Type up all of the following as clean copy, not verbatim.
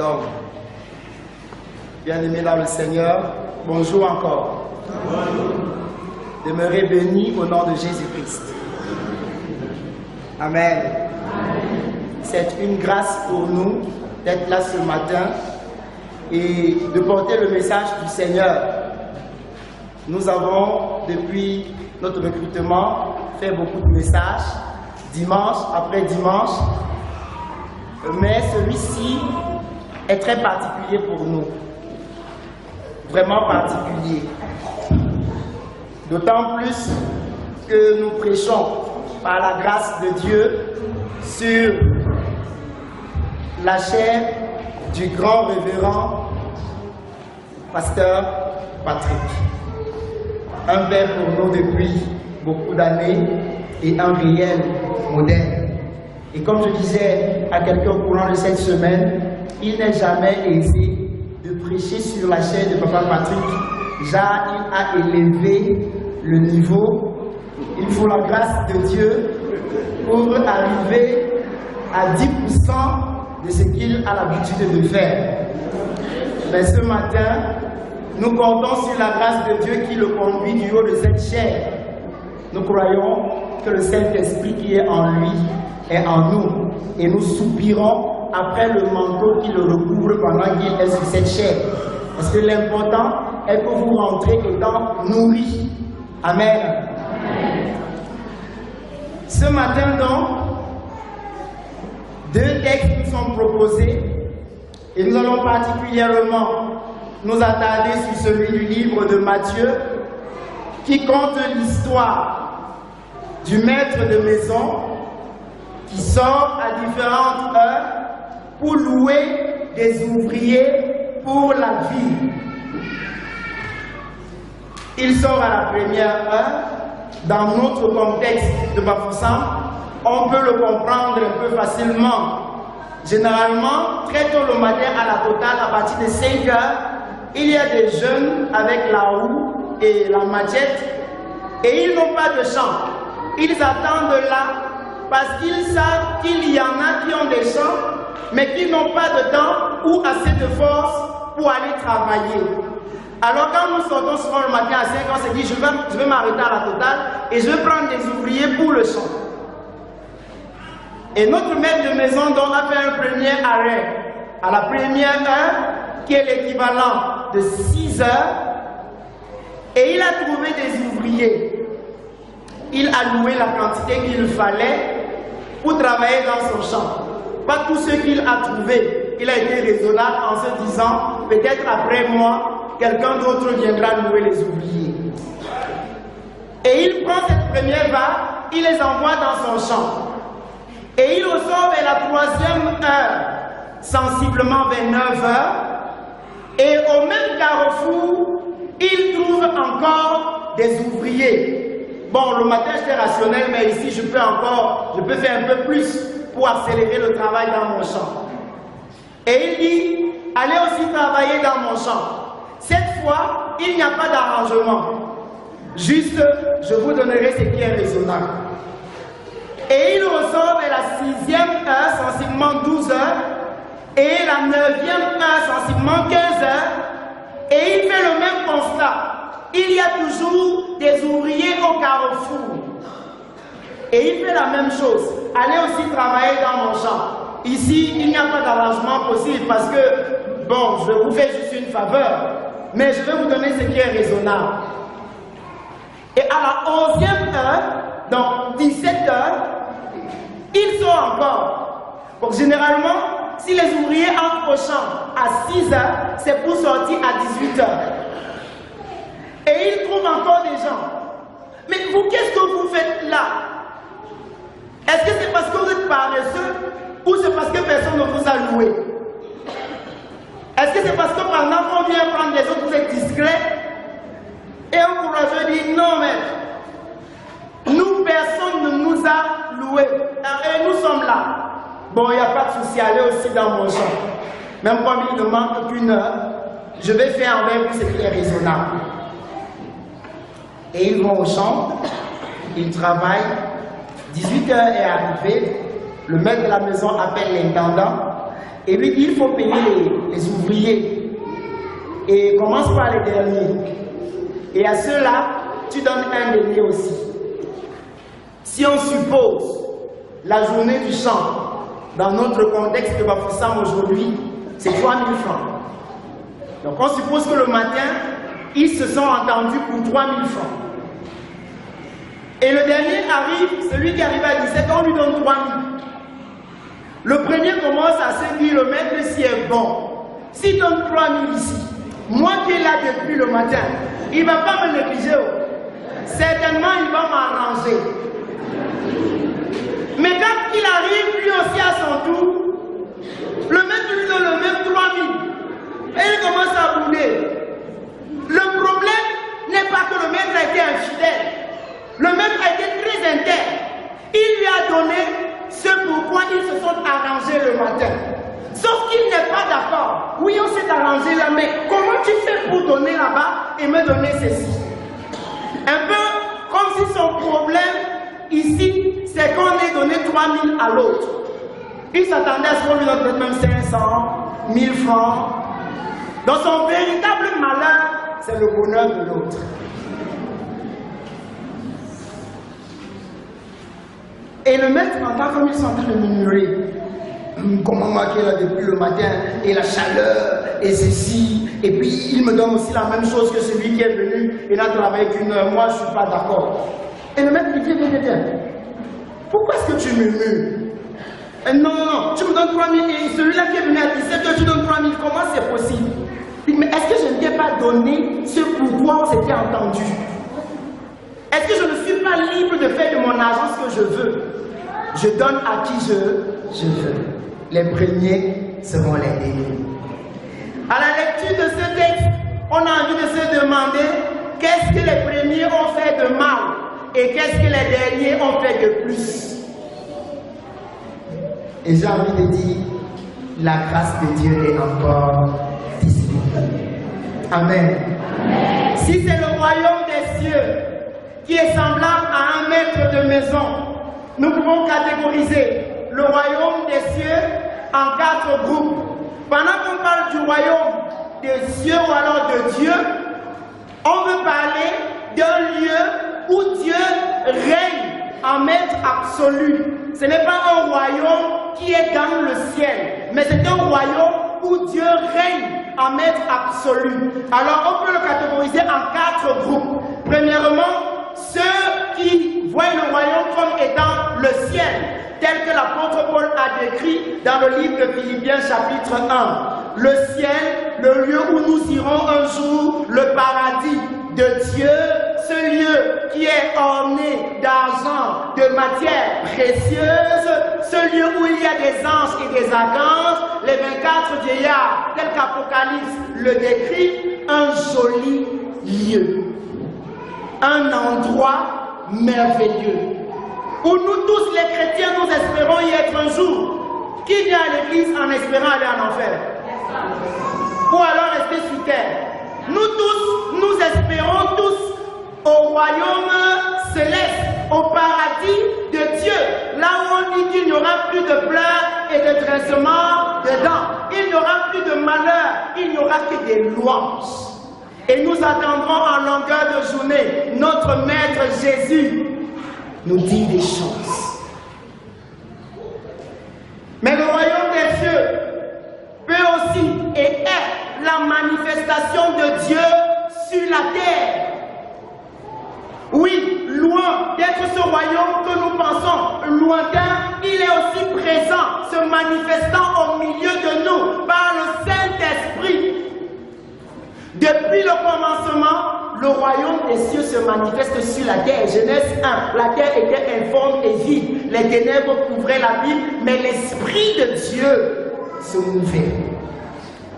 d'hommes. Bien-aimés dans le Seigneur, bonjour encore. Bonjour. Demeurez bénis au nom de Jésus-Christ. Amen. C'est une grâce pour nous d'être là ce matin et de porter le message du Seigneur. Nous avons, depuis notre recrutement, fait beaucoup de messages, dimanche après dimanche, mais celui-ci est très particulier pour nous, vraiment particulier. D'autant plus que nous prêchons par la grâce de Dieu sur la chair du grand révérend pasteur Patrick. Un père pour nous depuis beaucoup d'années et un réel modèle. Et comme je disais à quelqu'un au courant de cette semaine, il n'est jamais aisé de prêcher sur la chair de Papa Patrick. Déjà, il a élevé le niveau. Il faut la grâce de Dieu pour arriver à 10% de ce qu'il a l'habitude de faire. Mais ce matin, nous comptons sur la grâce de Dieu qui le conduit du haut de cette chair. Nous croyons que le Saint-Esprit qui est en lui est en nous. Et nous soupirons après le manteau qui le recouvre pendant qu'il est sur cette chair. Parce que l'important est que vous rentrez étant nourris. Amen. Amen. Ce matin donc, deux textes nous sont proposés et nous allons particulièrement nous attarder sur celui du livre de Matthieu qui compte l'histoire du maître de maison qui sort à différentes heures pour louer des ouvriers pour la vie. Il sort à la première heure. Dans notre contexte de Bafoussam, on peut le comprendre un peu facilement. Généralement, très tôt le matin à la totale, à partir de 5 heures, il y a des jeunes avec la houe et la machette et ils n'ont pas de champ. Ils attendent là parce qu'ils savent qu'il y en a qui ont des champs mais qui n'ont pas de temps ou assez de force pour aller travailler. Alors quand nous sortons souvent le matin à 5 ans, on se dit je vais m'arrêter à la totale et je vais prendre des ouvriers pour le champ. Et notre maître de maison donc a fait un premier arrêt à la première heure qui est l'équivalent de 6 heures et il a trouvé des ouvriers. Il a loué la quantité qu'il fallait pour travailler dans son champ. Pas tout ce qu'il a trouvé. Il a été raisonnable en se disant peut-être après moi quelqu'un d'autre viendra louer les ouvriers. Et il prend cette première vague, il les envoie dans son champ. Et il ressort vers la 3e heure, sensiblement vers 9 heures. Et au même carrefour, il trouve encore des ouvriers. Bon, le matin j'étais rationnel, mais ici je peux faire un peu plus pour accélérer le travail dans mon champ. Et il dit, allez aussi travailler dans mon champ. Cette fois, il n'y a pas d'arrangement. Juste, je vous donnerai ce qui est raisonnable. Et il ressort vers la 6e heure, sensiblement 12 heures, et la 9e heure, sensiblement 15 heures, et il fait le même constat. Il y a toujours des ouvriers au carrefour. Et il fait la même chose. Allez aussi travailler dans mon champ. Ici, il n'y a pas d'arrangement possible parce que, bon, je vous fais juste une faveur. Mais je vais vous donner ce qui est raisonnable. Et à la 11e heure, donc 17 heures, il sort encore. Donc généralement, si les ouvriers entrent au champ à 6 heures, c'est pour sortir à 18 heures. Et il trouve encore des gens. Mais vous, qu'est-ce que vous faites là? Est-ce que c'est parce que vous êtes paresseux ou c'est parce que personne ne vous a loué? Est-ce que c'est parce que pendant qu'on vient prendre les autres, vous êtes discret? Et un courageux dit, non maître, nous, personne ne nous a loué. Et nous sommes là. Bon, il n'y a pas de souci, allez aussi dans mon champ. Même comme il ne manque qu'une heure, je vais faire avec vous ce qui est raisonnable. Et ils vont au champ, ils travaillent. 18 heures est arrivé, le maître de la maison appelle l'intendant Et lui dit, il faut payer les ouvriers. Et commence par les derniers. Et à ceux-là, tu donnes un denier aussi. Si on suppose la journée du champ, dans notre contexte de Bafoussam aujourd'hui, c'est 3 000 francs. Donc on suppose que le matin, ils se sont entendus pour 3 000 francs. Et le dernier arrive, celui qui arrive à 17, on lui donne 3 000. Le premier commence à se dire, le maître ici est bon. S'il donne 3 000 ici, moi qui est là depuis le matin, il ne va pas me négliger. Certainement, il va m'arranger. Mais quand il arrive lui aussi à son tour, le maître lui donne le même 3 000. Et il commence à bouder. Le problème n'est pas que le maître a été infidèle. Le maître a été très intègre. Il lui a donné ce pourquoi ils se sont arrangés le matin. Sauf qu'il n'est pas d'accord. Oui, on s'est arrangé là, mais comment tu fais pour donner là-bas et me donner ceci? Un peu comme si son problème ici, c'est qu'on ait donné 3 000 à l'autre. Il s'attendait à ce qu'on lui donne peut-être même 500, 1000 francs. Dans son véritable malheur, c'est le bonheur de l'autre. Et le maître entend comme ils sont en train de murmurer. Comment moi qui est là depuis le matin, et la chaleur, et ceci, et puis il me donne aussi la même chose que celui qui est venu et n'a travaillé qu'une heure. Moi, je ne suis pas d'accord. Et le maître lui dit, viens. Pourquoi est-ce que tu murmures? Non, tu me donnes 3 000 et celui-là qui est venu à 17 heures, tu donnes 3 000. Comment c'est possible? Mais est-ce que je ne t'ai pas donné ce pourquoi on s'était entendu? Est-ce que je ne suis pas libre de faire de mon argent ce que je veux? Je donne à qui je veux. Les premiers seront les derniers. À la lecture de ce texte, on a envie de se demander qu'est-ce que les premiers ont fait de mal et qu'est-ce que les derniers ont fait de plus. Et j'ai envie de dire, la grâce de Dieu est encore disponible. Amen. Amen. Si c'est le royaume des cieux qui est semblable à un maître de maison, nous pouvons catégoriser le royaume des cieux en 4 groupes. Pendant qu'on parle du royaume des cieux ou alors de Dieu, on veut parler d'un lieu où Dieu règne en maître absolu. Ce n'est pas un royaume qui est dans le ciel, mais c'est un royaume où Dieu règne en maître absolu. Alors on peut le catégoriser en 4 groupes. Premièrement, ceux qui voient le royaume comme étant le ciel, tel que l'apôtre Paul a décrit dans le livre de Philippiens chapitre 1. Le ciel, le lieu où nous irons un jour, le paradis de Dieu, ce lieu qui est orné d'argent, de matière précieuse, ce lieu où il y a des anges et des archanges, les 24 vieillards, tel qu'Apocalypse le décrit, un joli lieu, un endroit merveilleux, où nous tous les chrétiens, nous espérons y être un jour. Qui vient à l'église en espérant aller en enfer? Ou alors rester sur terre? Nous tous, nous espérons tous au royaume céleste, au paradis de Dieu, là où on dit qu'il n'y aura plus de pleurs et de grincements de dents, il n'y aura plus de malheur, il n'y aura que des louanges. Et nous attendrons en longueur de journée notre Maître Jésus nous dit des choses. Mais le royaume des cieux peut aussi et est la manifestation de Dieu sur la terre. Oui, loin d'être ce royaume que nous pensons lointain, il est aussi présent, se manifestant au milieu de nous par le Saint-Esprit. Depuis le commencement, le royaume des cieux se manifeste sur la terre. Genèse 1, la terre était informe et vide. Les ténèbres couvraient la ville, mais l'Esprit de Dieu se mouvait.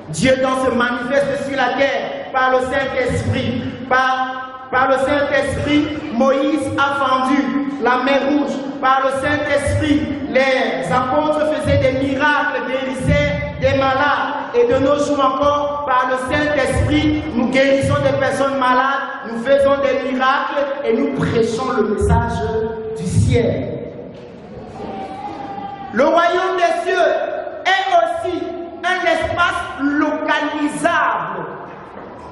Dieu donc se manifeste sur la terre par le Saint-Esprit. Par le Saint-Esprit, Moïse a fendu la mer Rouge. Par le Saint-Esprit, les apôtres faisaient des miracles, guérissaient des malades. Et de nos jours encore, par le Saint-Esprit, nous guérissons des personnes malades, nous faisons des miracles et nous prêchons le message du ciel. Le royaume des cieux est aussi un espace localisable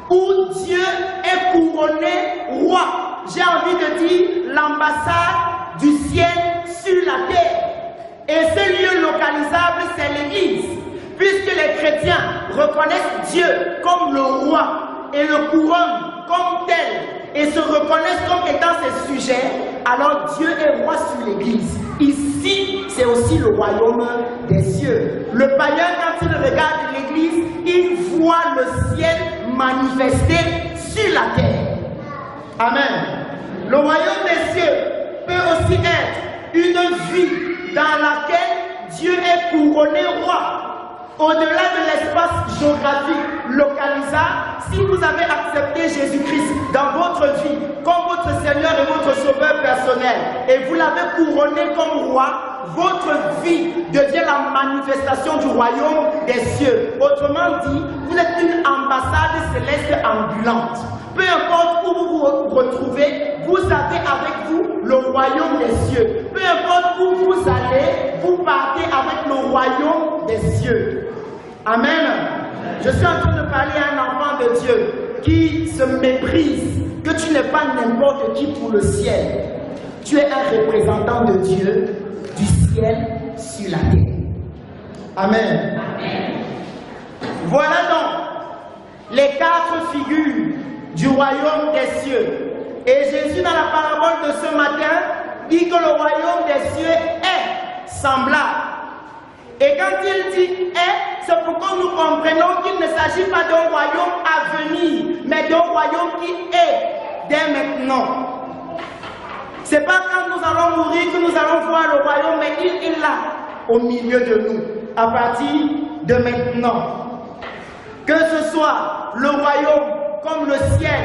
où Dieu est couronné roi. J'ai envie de dire l'ambassade du ciel sur la terre. Et ce lieu localisable, c'est l'Église. Puisque les chrétiens reconnaissent Dieu comme le roi et le couronnent comme tel et se reconnaissent comme étant ses sujets, alors Dieu est roi sur l'Église. Ici, c'est aussi le royaume des cieux. Le païen, quand il regarde l'Église, il voit le ciel manifesté sur la terre. Amen. Le royaume des cieux peut aussi être une vie dans laquelle Dieu est couronné roi. Au-delà de l'espace géographique localisable, si vous avez accepté Jésus-Christ dans votre vie comme votre Seigneur et votre Sauveur personnel, et vous l'avez couronné comme roi, votre vie devient la manifestation du royaume des cieux. Autrement dit, vous êtes une ambassade céleste ambulante. Peu importe où vous vous retrouvez, vous avez avec vous le royaume des cieux. Peu importe où vous allez, vous partez avec le royaume des cieux. Amen. Je suis en train de parler à un enfant de Dieu qui se méprise, que tu n'es pas n'importe qui pour le ciel. Tu es un représentant de Dieu, du ciel sur la terre. Amen. Amen. Voilà donc les 4 figures du royaume des cieux. Et Jésus, dans la parabole de ce matin, dit que le royaume des cieux est semblable. Et quand il dit est, c'est pour que nous comprenions qu'il ne s'agit pas d'un royaume à venir, mais d'un royaume qui est dès maintenant. Ce n'est pas quand nous allons mourir que nous allons voir le royaume, mais il est là, au milieu de nous, à partir de maintenant. Que ce soit le royaume comme le ciel,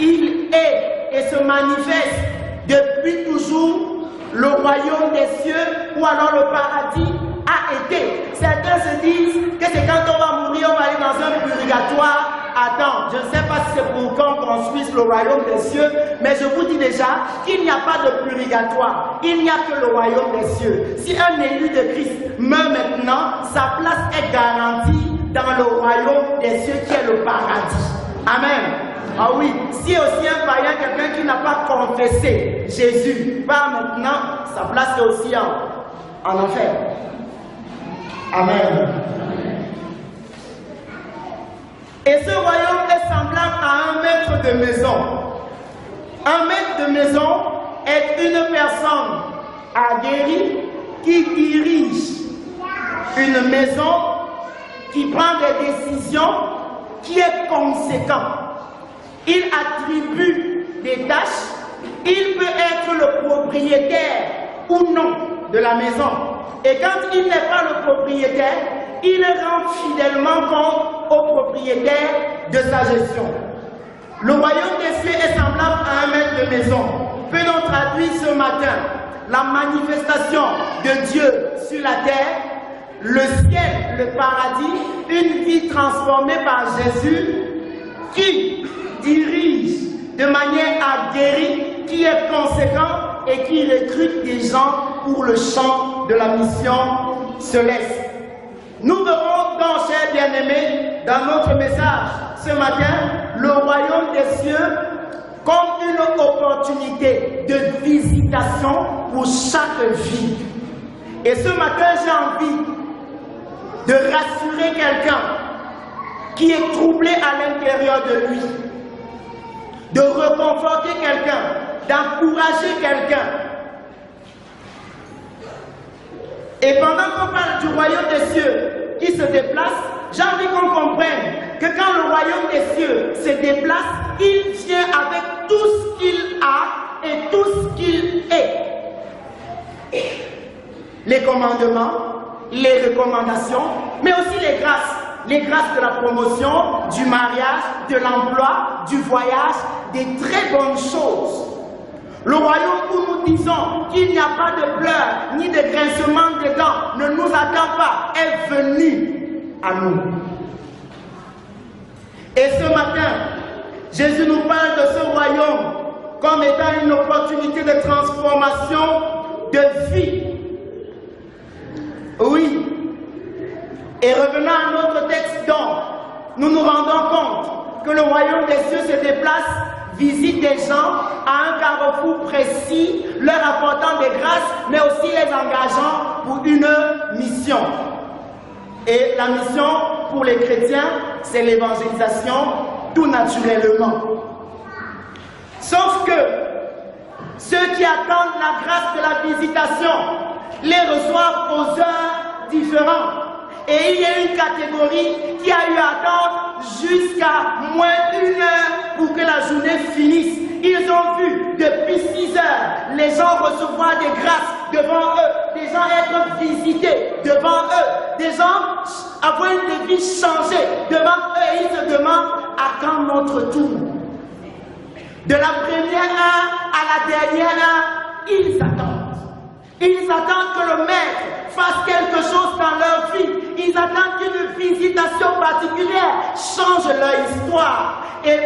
il est et se manifeste depuis toujours le royaume des cieux ou alors le paradis a été. Certains se disent que c'est quand on va mourir, on va aller dans un purgatoire. Attends, je ne sais pas si c'est pour qu'on construise le royaume des cieux, mais je vous dis déjà qu'il n'y a pas de purgatoire. Il n'y a que le royaume des cieux. Si un élu de Christ meurt maintenant, sa place est garantie dans le royaume des cieux qui est le paradis. Amen. Ah oui, si aussi un païen, quelqu'un qui n'a pas confessé Jésus, pas maintenant, sa place est aussi en enfer. Amen. Et ce royaume est semblable à un maître de maison. Un maître de maison est une personne aguerrie qui dirige une maison, qui prend des décisions, qui est conséquent. Il attribue des tâches, il peut être le propriétaire ou non de la maison. Et quand il n'est pas le propriétaire, il rend fidèlement compte au propriétaire de sa gestion. Le royaume des cieux est semblable à un maître de maison. Peut-on traduire ce matin la manifestation de Dieu sur la terre, le ciel, le paradis, une vie transformée par Jésus qui dirige de manière aguerrie, qui est conséquent et qui recrute des gens pour le champ de la mission céleste. Nous verrons donc, chers bien-aimés, dans notre message ce matin, le royaume des cieux comme une opportunité de visitation pour chaque vie. Et ce matin, j'ai envie de rassurer quelqu'un qui est troublé à l'intérieur de lui, de reconforter quelqu'un, d'encourager quelqu'un. Et pendant qu'on parle du royaume des cieux qui se déplace, j'ai envie qu'on comprenne que quand le royaume des cieux se déplace, il vient avec tout ce qu'il a et tout ce qu'il est. Les commandements, les recommandations, mais aussi les grâces de la promotion, du mariage, de l'emploi, du voyage, des très bonnes choses. Le royaume où nous disons qu'il n'y a pas de pleurs ni de grincement de dents ne nous attend pas, est venu à nous. Et ce matin, Jésus nous parle de ce royaume comme étant une opportunité de transformation de vie. Oui, Et revenant à notre texte donc, nous nous rendons compte que le royaume des cieux se déplace, visite des gens à un carrefour précis, leur apportant des grâces, mais aussi les engageant pour une mission. Et la mission pour les chrétiens, c'est l'évangélisation tout naturellement. Sauf que ceux qui attendent la grâce de la visitation les reçoivent aux heures différentes. Et il y a une catégorie qui a eu à attendre jusqu'à moins d'1 heure pour que la journée finisse. Ils ont vu depuis 6 heures les gens recevoir des grâces devant eux, des gens être visités devant eux, des gens avoir une vie changée devant eux. Et ils se demandent à quand notre tour. De la première heure à la dernière heure, ils attendent. Ils attendent que le maître fasse quelque chose dans leur vie. Ils attendent qu'une visitation particulière change leur histoire. Et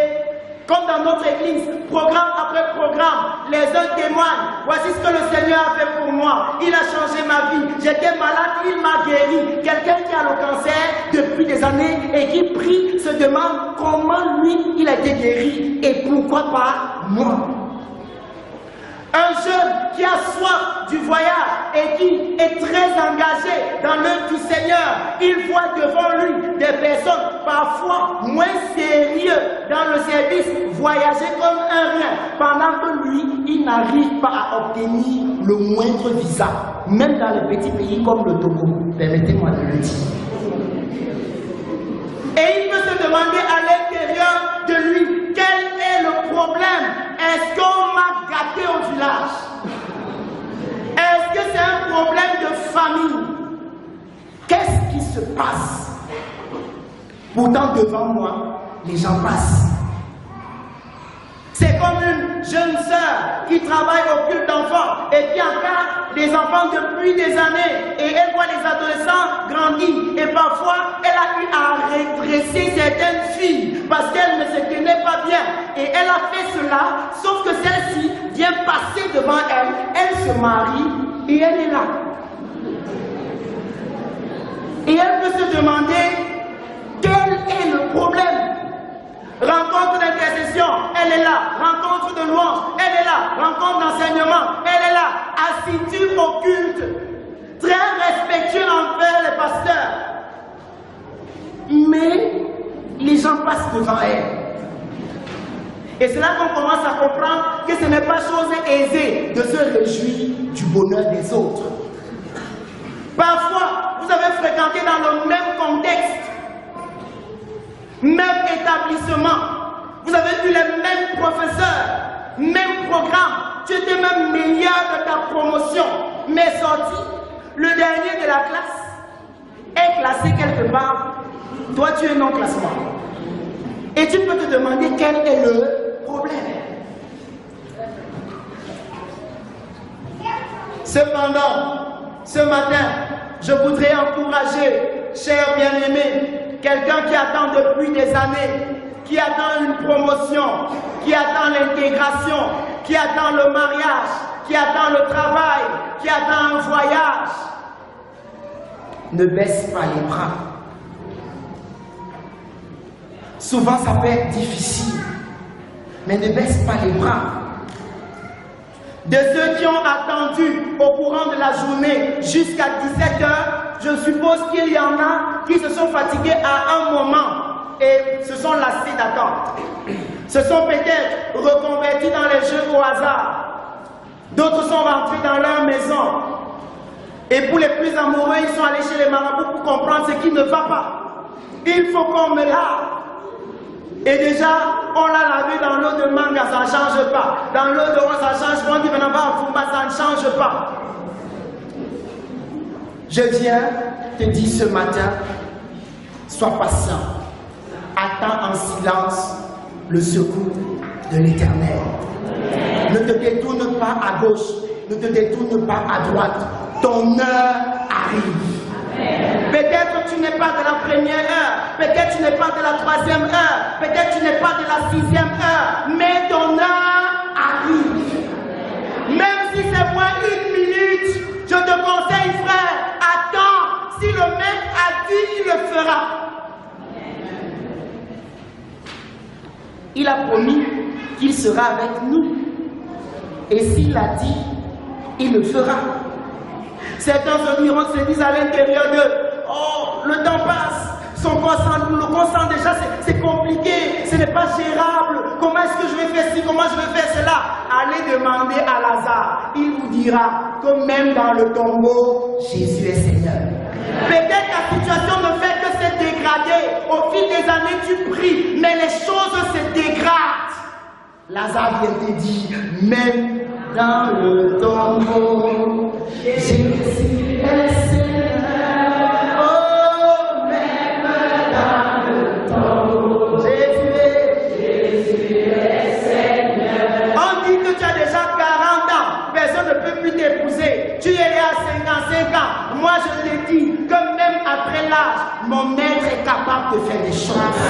comme dans notre église, programme après programme, les uns témoignent. Voici ce que le Seigneur a fait pour moi. Il a changé ma vie. J'étais malade, il m'a guéri. Quelqu'un qui a le cancer depuis des années et qui prie se demande comment lui, il a été guéri et pourquoi pas moi. Un jeune qui a soif du voyage et qui est très engagé dans l'œuvre du Seigneur, il voit devant lui des personnes parfois moins sérieuses dans le service, voyager comme un rien, pendant que lui, il n'arrive pas à obtenir le moindre visa, même dans les petits pays comme le Togo, permettez-moi de le dire. Et il peut se demander à l'intérieur de lui, quel est le problème? Est-ce qu'on m'a gâté au village? Est-ce que c'est un problème de famille? Qu'est-ce qui se passe? Pourtant, devant moi, les gens passent. C'est comme une jeune sœur qui travaille au culte d'enfants et qui encadre des enfants depuis des années. Et elle voit les adolescents grandir. Et parfois, elle a eu à redresser certaines filles parce qu'elles ne se tenaient pas bien. Et elle a fait cela, sauf que celle-ci vient passer devant elle. Elle se marie et elle est là. Et elle peut se demander quel est le problème. Rencontre d'intercession, elle est là. Rencontre de louange, elle est là. Rencontre d'enseignement, elle est là. Assidu au culte, très respectueux envers les pasteurs. Mais les gens passent devant elle. Et c'est là qu'on commence à comprendre que ce n'est pas chose aisée de se réjouir du bonheur des autres. Parfois, vous avez fréquenté dans le même contexte, même établissement, vous avez eu les mêmes professeurs, même programme, tu étais même meilleur de ta promotion, mais sorti, le dernier de la classe est classé quelque part, toi tu es non classement. Et tu peux te demander quel est le problème. Cependant, ce matin, je voudrais encourager, chers bien-aimés, quelqu'un qui attend depuis des années, qui attend une promotion, qui attend l'intégration, qui attend le mariage, qui attend le travail, qui attend un voyage. Ne baisse pas les bras. Souvent ça peut être difficile, mais ne baisse pas les bras. De ceux qui ont attendu au courant de la journée jusqu'à 17 h, je suppose qu'il y en a qui se sont fatigués à un moment et se sont lassés d'attendre. Se sont peut-être reconvertis dans les jeux au hasard. D'autres sont rentrés dans leur maison. Et pour les plus amoureux, ils sont allés chez les marabouts pour comprendre ce qui ne va pas. Il faut qu'on me lave. Et déjà, on l'a lavé dans l'eau de manga, ça ne change pas. Dans l'eau de rose, ça change. On dit maintenant, ça ne change pas. Je viens te dire ce matin, sois patient. Attends en silence le secours de l'Éternel. Ne te détourne pas à gauche, ne te détourne pas à droite. Ton heure arrive. Peut-être tu n'es pas de la première heure, peut-être tu n'es pas de la troisième heure, peut-être tu n'es pas de la 6e heure, mais ton heure arrive. Même si c'est moins 1 minute, je te conseille, frère, attends. Si le maître a dit, il le fera. Il a promis qu'il sera avec nous. Et s'il l'a dit, il le fera. Certains se disent à l'intérieur d'eux, oh, le temps passe, le consent déjà, c'est compliqué, ce n'est pas gérable. Comment est-ce que je vais faire ci, comment je vais faire cela? Allez demander à Lazare, il vous dira que même dans le tombeau, Jésus est Seigneur. Peut-être la situation ne fait que se dégrader. Au fil des années, tu pries, mais les choses se dégradent. Lazare vient te dire, même dans le tombeau, Jésus est Seigneur. Oh, même dans le tombeau, Jésus est Seigneur. On dit que tu as déjà 40 ans, personne ne peut plus t'épouser. Tu es né à 55 ans. Moi, je te dis que même après l'âge, mon maître est capable de faire des choses.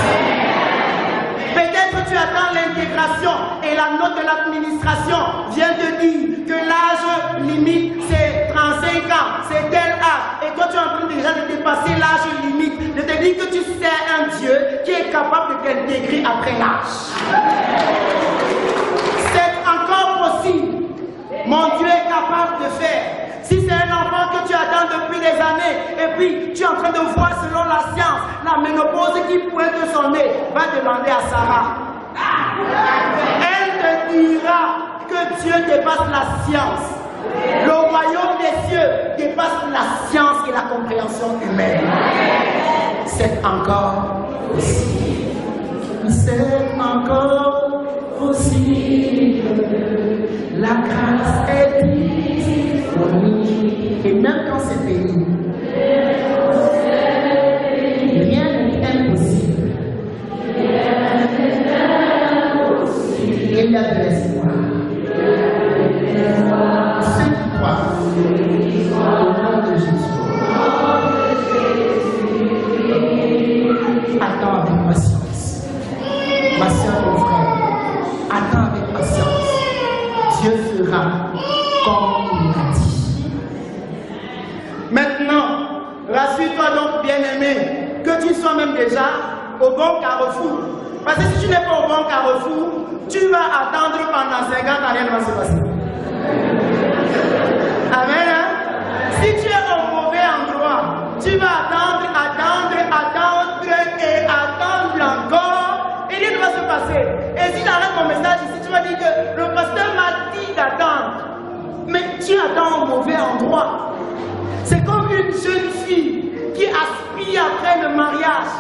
Peut-être que tu attends l'intégration et la note de l'administration vient te dire que l'âge limite c'est 35 ans, c'est tel âge. Et toi tu es en train déjà de dépasser l'âge limite. Je te dis que tu sers un Dieu qui est capable de t'intégrer après l'âge. C'est encore possible. Mon Dieu est capable de faire. Si c'est un enfant que tu attends depuis des années, et puis tu es en train de voir selon la science, la ménopause qui pointe de son nez, va demander à Sarah. Elle te dira que Dieu dépasse la science. Le royaume des cieux dépasse la science et la compréhension humaine. C'est encore possible. C'est encore possible. La grâce est disponible. Et même quand c'est pénible, rien n'est impossible. Il y a de l'espoir. Ceux qui croient au nom de Jésus, attends avec patience. Ma soeur, mon frère, attends avec patience. Dieu fera comme il l'a dit. Maintenant, rassure-toi donc, bien-aimé, que tu sois même déjà au bon carrefour. Parce que si tu n'es pas au bon carrefour, tu vas attendre pendant 50 ans, rien ne va se passer. Amen. Hein? Si tu es au mauvais endroit, tu vas attendre et attendre encore, et rien ne va se passer. Et si tu arrêtes mon message ici, tu vas dire que le pasteur m'a dit d'attendre. Mais tu attends au mauvais endroit. C'est comme une jeune fille qui aspire après le mariage,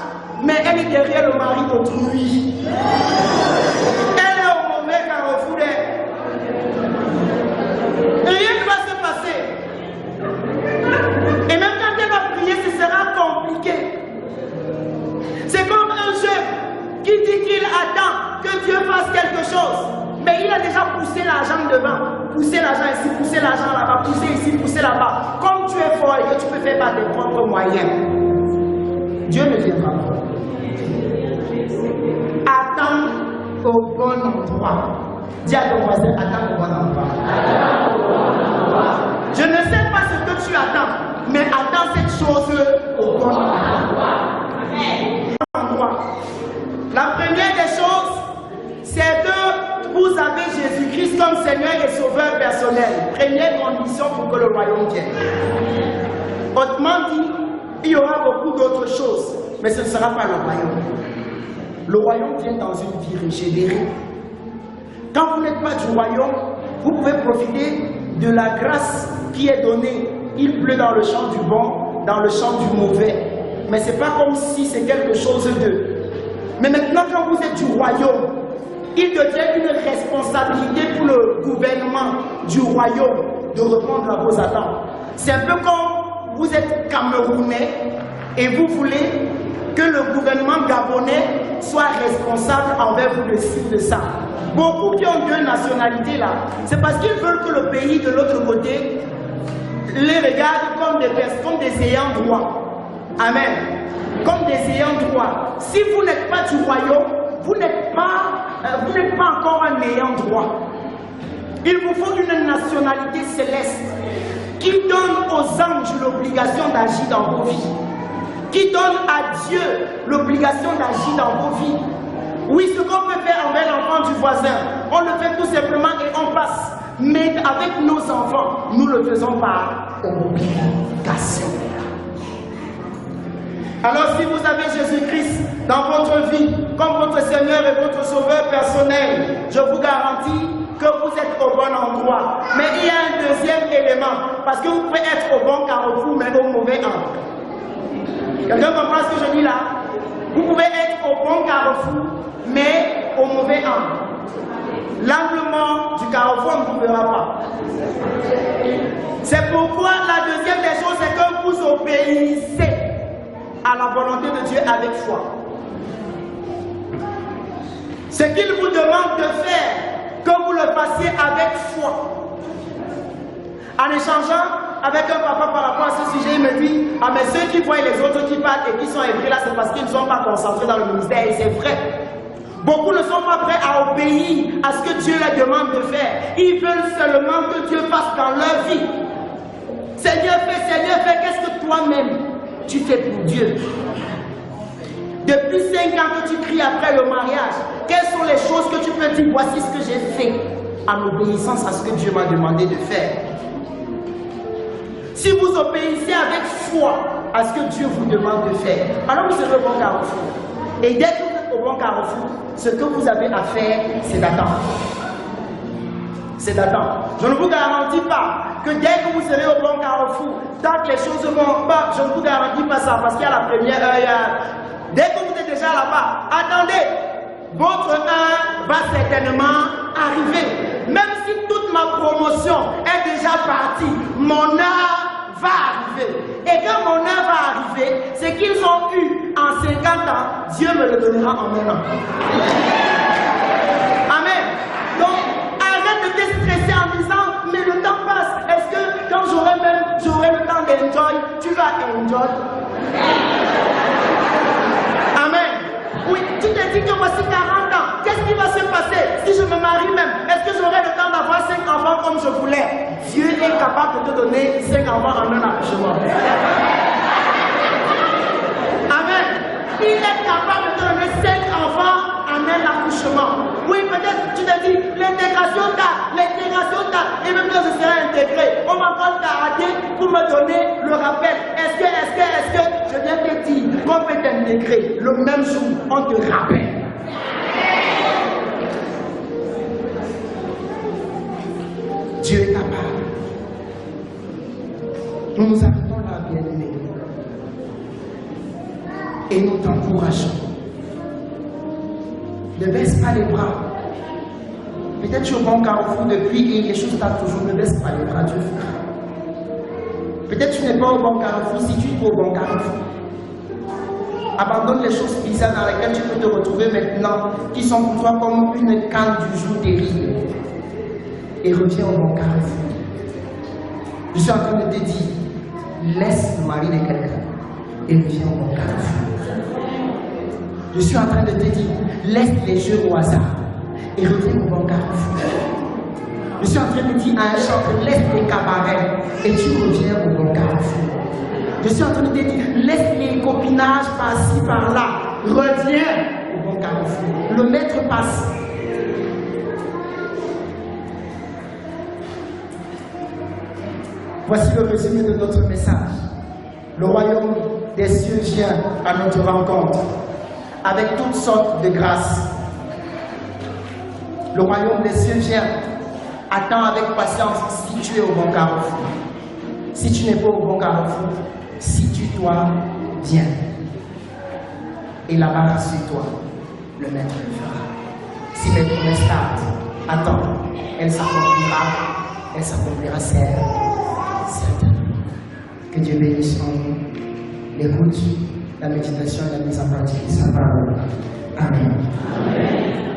mais elle est derrière le mari d'autrui. Elle est au mauvais carrefour. Rien ne va se passer. Et même quand elle va prier, ce sera compliqué. C'est comme un jeune qui dit qu'il attend que Dieu fasse quelque chose, mais il a déjà poussé l'argent devant. Pousser l'argent ici, pousser l'argent là-bas, pousser ici, pousser là-bas. Comme tu es fort et que tu peux faire par tes propres moyens, Dieu ne viendra pas. Attends au bon endroit. Dis à ton voisin, attends au bon endroit. Je ne sais pas ce que tu attends, mais attends cette chose au bon endroit. La première des choses, c'est que vous avez Jésus-Christ comme Seigneur et Sauveur personnel. Première condition pour que le royaume vienne. Autrement dit, il y aura beaucoup d'autres choses, mais ce ne sera pas le royaume. Le royaume vient dans une vie régénérée. Quand vous n'êtes pas du royaume, vous pouvez profiter de la grâce qui est donnée. Il pleut dans le champ du bon, dans le champ du mauvais. Mais ce n'est pas comme si c'est quelque chose de... Mais maintenant, quand vous êtes du royaume, il devient une responsabilité pour le gouvernement du royaume de répondre à vos attentes. C'est un peu comme vous êtes Camerounais et vous voulez que le gouvernement gabonais soit responsable envers vous de ci, de ça. Beaucoup qui ont deux nationalités là, c'est parce qu'ils veulent que le pays de l'autre côté les regarde comme des ayants droit. Amen. Comme des ayants droit. Si vous n'êtes pas du royaume, vous n'êtes pas encore un ayant droit. Il vous faut une nationalité céleste qui donne aux anges l'obligation d'agir dans vos vies. qui donne à Dieu l'obligation d'agir dans vos vies. Oui, ce qu'on peut faire envers l'enfant du voisin, on le fait tout simplement et on passe. Mais avec nos enfants, nous le faisons par obligation. Alors si vous avez Jésus-Christ dans votre vie, comme votre Seigneur et votre Sauveur personnel, je vous garantis que vous êtes au bon endroit. Mais il y a un deuxième élément, parce que vous pouvez être au bon carrefour, mais au mauvais angle. Quelqu'un comprend ce que je dis là? Vous pouvez être au bon carrefour, mais au mauvais angle. L'angle mort du carrefour ne vous verra pas. C'est pourquoi la deuxième des choses, c'est que vous obéissez à la volonté de Dieu avec foi. Ce qu'il vous demande de faire, que vous le fassiez avec foi. En échangeant avec un papa par rapport à ce sujet, il me dit, ah mais ceux qui voient les autres qui parlent et qui sont écrits là, c'est parce qu'ils ne sont pas concentrés dans le ministère. Et c'est vrai. Beaucoup ne sont pas prêts à obéir à ce que Dieu leur demande de faire. Ils veulent seulement que Dieu fasse dans leur vie. Seigneur, fais, qu'est-ce que toi-même tu fais pour Dieu? Depuis 5 ans que tu cries après le mariage, quelles sont les choses que tu peux dire? Voici ce que j'ai fait en obéissance à ce que Dieu m'a demandé de faire. Si vous obéissez avec foi à ce que Dieu vous demande de faire, alors vous serez au bon carrefour. Et dès que vous êtes au bon carrefour, ce que vous avez à faire, c'est d'attendre. C'est d'attendre. Je ne vous garantis pas que dès que vous serez au bon carrefour, tant que les choses vont pas, je ne vous garantis pas ça, parce qu'il y a la première heure. Dès que vous êtes déjà là-bas, attendez, votre heure va certainement arriver. Même si toute ma promotion est déjà partie, mon heure va arriver. Et quand mon heure va arriver, ce qu'ils ont eu en 50 ans, Dieu me le donnera en 1 an. Amen. Donc, arrête de te stresser en disant, mais le temps passe. Est-ce que quand j'aurai le temps d'enjoy, tu vas enjoy? Amen. Oui, tu te dis que voici 40 ans. Qu'est-ce qui va se passer si je me marie même? Est-ce que j'aurai le temps d'avoir 5 enfants comme je voulais? Dieu est capable de te donner 5 enfants en 1 accouchement. Amen. Il est capable de te donner 5 enfants en 1 accouchement. Oui, peut-être tu te dis, l'intégration et même quand je serai intégré, on va encore t'arrêter pour me donner le rappel. Est-ce que, je viens te dire qu'on peut t'intégrer le même jour, on te rappelle. Dieu est capable. Nous nous arrêtons là, bien-aimés. Et nous t'encourageons. Ne baisse pas les bras. Peut-être tu es au bon carrefour depuis et les choses t'attendent toujours. Ne baisse pas les bras, Dieu fera. Peut-être tu n'es pas au bon carrefour si tu es au bon carrefour. Abandonne les choses bizarres dans lesquelles tu peux te retrouver maintenant, qui sont pour toi comme une canne du jour terrible. Et reviens au bon carrefour. Je suis en train de te dire, laisse le mari de quelqu'un et reviens au bon carrefour. Je suis en train de te dire, laisse les jeux au hasard et reviens au bon carrefour. Je suis en train de dire à un chanteur, laisse les cabarets et tu reviens au bon carrefour. Je suis en train de te dire, laisse les copinages par-ci, par-là, reviens au bon carrefour. Le maître passe. Voici le résumé de notre message. Le royaume des cieux vient à notre rencontre avec toutes sortes de grâces. Le royaume des cieux vient. Attends avec patience si tu es au bon carrefour. Si tu n'es pas au bon carrefour, situe-toi bien. Et la barre sur toi, le maître le fera. Si les promesses tardent, attends, elle s'accomplira certainement. Que Dieu bénisse en nous l'écoute, la méditation et la mise en pratique de sa parole. Amen. Amen.